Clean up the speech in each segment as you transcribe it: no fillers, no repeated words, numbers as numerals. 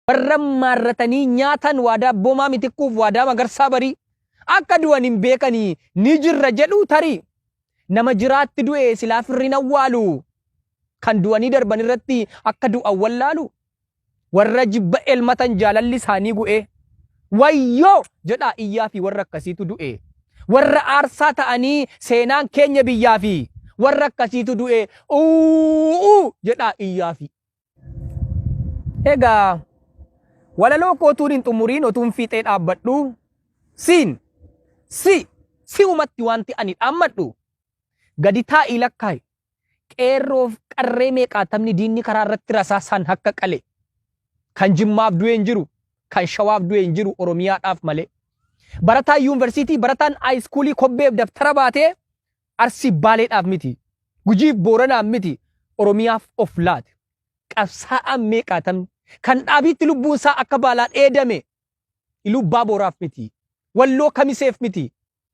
warra marratanii nyaatan waadaa bomaa mitikkuuf waadaa magarsaa barii akka du'an hin beekanii ni jirra jedhuu tarii nama jiraatti du'e silaa firri awwaalu kan du'anii darban irratti akka du'an wallaalu warra jibba elmatan jaalalli isaanii gu'e wayyoo jedhaa iyyaa fi warra akkasiitu du'e warra aarsaa ta'anii seenaan keenya biyyaa fi warra akkasiitu du'e jedhaa iyyaa fi egaa walaloo kootuun hin xumuriin otuun fiixee dhaabbadhu si umatti wanti ani dhaammadhu gadi taa'ii lakkaa'i qeerroof qarree meeqaatamni diinni karaa irratti rasaasaan akka qale kan jimmaaf du'e hin jiru kan shawaaf du'e hin jiru oromiyaadhaaf malee barataan yuunivarsiitii barataan haayiskuulii kobbeef daftara baatee arsii baaleedhaaf miti gujiif booranaaf miti oromiyaaf of laate qabsaa'aan meeqaatamni kan dhaabiitti lubbuun isaa akka baalaan dheedame ilubbaa booraaf miti walloo kamiseef miti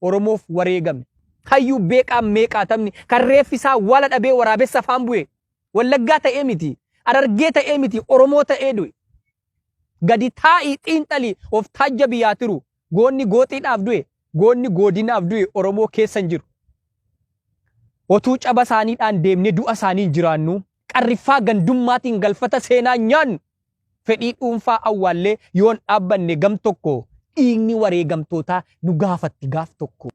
oromoof wareegame hayyuu beeqaan meeqaatamni kan reeffi isaa wala dhabee waraabessa afaan bu'e wallaggaa ta'ee miti arargee ta'ee miti oromoo ta'ee du'e gadi taa'ii xiinxalii of taajja biyyaa tiru goonni gooxiidhaaf du'e goonni goodinaaf du'e oromoo keessa hin jiru otuu caba isaaniidhaan deemnee du'a isaanii hin jiraannu qarriffaa gandummaatiin galfata seenaa nyaannu fedhii dhuunfaa awwaallee yoon dhaabbanne gam tokko dhiigni wareegamtootaa nu gaafatti gaaf tokko.